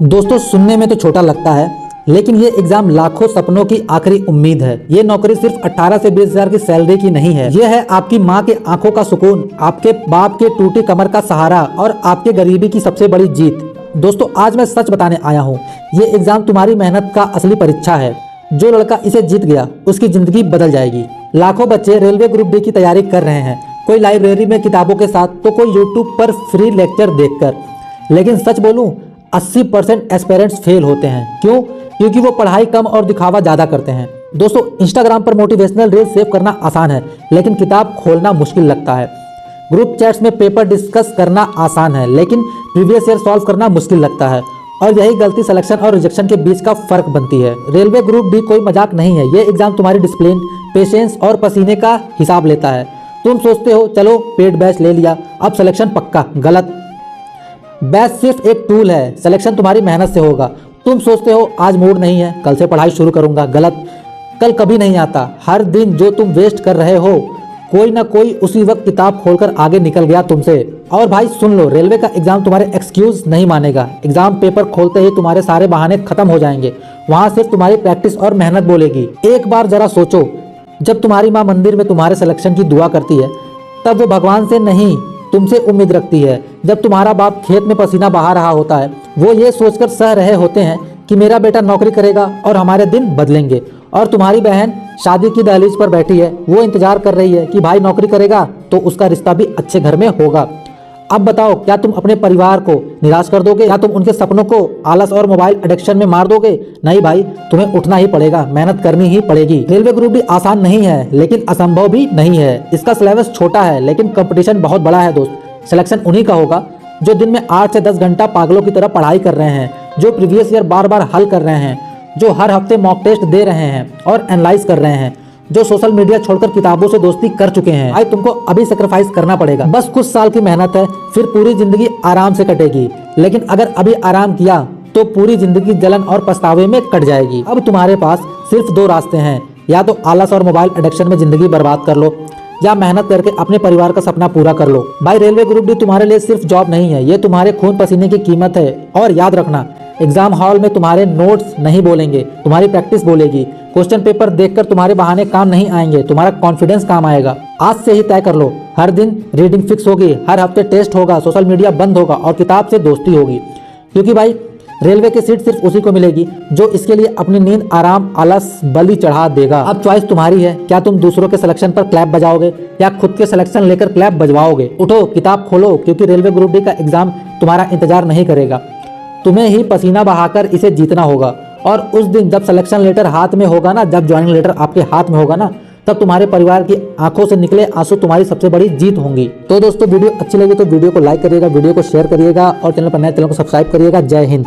दोस्तों, सुनने में तो छोटा लगता है, लेकिन ये एग्जाम लाखों सपनों की आखिरी उम्मीद है। ये नौकरी सिर्फ 18 से 20 हजार की सैलरी की नहीं है। ये है आपकी माँ के आंखों का सुकून, आपके बाप के टूटी कमर का सहारा और आपके गरीबी की सबसे बड़ी जीत। दोस्तों, आज मैं सच बताने आया हूँ। ये एग्जाम तुम्हारी मेहनत का असली परीक्षा है। जो लड़का इसे जीत गया, उसकी जिंदगी बदल जाएगी। लाखों बच्चे रेलवे ग्रुप डी की तैयारी कर रहे हैं, कोई लाइब्रेरी में किताबों के साथ, तो कोई यूट्यूब पर फ्री लेक्चर देखकर। लेकिन सच बोलूं, 80% एस्पिरेंट्स फेल होते हैं। क्यों? क्योंकि वो पढ़ाई कम और दिखावा ज़्यादा करते हैं। दोस्तों, इंस्टाग्राम पर मोटिवेशनल रील सेव करना आसान है, लेकिन किताब खोलना मुश्किल लगता है। ग्रुप चैट्स में पेपर डिस्कस करना आसान है, लेकिन प्रीवियस ईयर सॉल्व करना मुश्किल लगता है। और यही गलती सिलेक्शन और रिजेक्शन के बीच का फर्क बनती है। रेलवे ग्रुप डी कोई मजाक नहीं है। ये एग्जाम तुम्हारी डिसिप्लिन, पेशेंस और पसीने का हिसाब लेता है। तुम सोचते हो चलो पेड बैच ले लिया, अब सिलेक्शन पक्का। गलत। बैच सिर्फ एक टूल है, सिलेक्शन तुम्हारी मेहनत से होगा। तुम सोचते हो आज मूड नहीं है, कल से पढ़ाई शुरू करूंगा। गलत। कल कभी नहीं आता। हर दिन जो तुम वेस्ट कर रहे हो, कोई ना कोई उसी वक्त किताब खोलकर आगे निकल गया तुमसे। और भाई सुन लो, रेलवे का एग्जाम तुम्हारे एक्सक्यूज नहीं मानेगा। एग्जाम पेपर खोलते ही तुम्हारे सारे बहाने खत्म हो जाएंगे। वहां सिर्फ तुम्हारी प्रैक्टिस और मेहनत बोलेगी। एक बार जरा सोचो, जब तुम्हारी माँ मंदिर में तुम्हारे सिलेक्शन की दुआ करती है, तब वो भगवान से नहीं तुमसे उम्मीद रखती है। जब तुम्हारा बाप खेत में पसीना बहा रहा होता है, वो ये सोचकर सह रहे होते हैं कि मेरा बेटा नौकरी करेगा और हमारे दिन बदलेंगे। और तुम्हारी बहन शादी की दहलीज पर बैठी है, वो इंतजार कर रही है कि भाई नौकरी करेगा तो उसका रिश्ता भी अच्छे घर में होगा। अब बताओ, क्या तुम अपने परिवार को निराश कर दोगे? क्या तुम उनके सपनों को आलस और मोबाइल एडिक्शन में मार दोगे? नहीं भाई, तुम्हें उठना ही पड़ेगा, मेहनत करनी ही पड़ेगी। रेलवे ग्रुप डी आसान नहीं है, लेकिन असंभव भी नहीं है। इसका सिलेबस छोटा है, लेकिन कंपटीशन बहुत बड़ा है दोस्त। सिलेक्शन उन्हीं का होगा जो दिन में 8 से 10 घंटा पागलों की तरह पढ़ाई कर रहे हैं, जो प्रीवियस ईयर बार बार हल कर रहे हैं, जो हर हफ्ते मॉक टेस्ट दे रहे हैं और एनालाइज कर रहे हैं, जो सोशल मीडिया छोड़कर किताबों से दोस्ती कर चुके हैं। भाई तुमको अभी सेक्रीफाइस करना पड़ेगा। बस कुछ साल की मेहनत है, फिर पूरी जिंदगी आराम से कटेगी। लेकिन अगर अभी आराम किया तो पूरी जिंदगी जलन और पछतावे में कट जाएगी। अब तुम्हारे पास सिर्फ 2 रास्ते हैं, या तो आलस और मोबाइल एडिक्शन में जिंदगी बर्बाद कर लो, या मेहनत करके अपने परिवार का सपना पूरा कर लो। भाई रेलवे ग्रुप डी तुम्हारे लिए सिर्फ जॉब नहीं है, ये तुम्हारे खून पसीने की कीमत है। और याद रखना, एग्जाम हॉल में तुम्हारे नोट्स नहीं बोलेंगे, तुम्हारी प्रैक्टिस बोलेगी। क्वेश्चन पेपर देखकर तुम्हारे बहाने काम नहीं आएंगे, तुम्हारा कॉन्फिडेंस काम आएगा। आज से ही तय कर लो, हर दिन रीडिंग फिक्स होगी, हर हफ्ते टेस्ट होगा, सोशल मीडिया बंद होगा और किताब से दोस्ती होगी। क्योंकि भाई रेलवे की सीट सिर्फ उसी को मिलेगी जो इसके लिए अपनी नींद, आराम, आलस बलि चढ़ा देगा। अब चॉइस तुम्हारी है, क्या तुम दूसरों के सिलेक्शन पर क्लैप बजाओगे या खुद के सिलेक्शन लेकर क्लैप बजवाओगे? उठो, किताब खोलो, क्योंकि रेलवे ग्रुप डी का एग्जाम तुम्हारा इंतजार नहीं करेगा। तुम्हें ही पसीना बहाकर इसे जीतना होगा। और उस दिन जब सिलेक्शन लेटर हाथ में होगा ना, जब ज्वाइनिंग लेटर आपके हाथ में होगा ना, तब तुम्हारे परिवार की आंखों से निकले आंसू तुम्हारी सबसे बड़ी जीत होंगी। तो दोस्तों, वीडियो अच्छी लगी तो वीडियो को लाइक करिएगा, वीडियो को शेयर करिएगा और चैनल पर नए चैनल को सब्सक्राइब करिएगा। जय हिंद।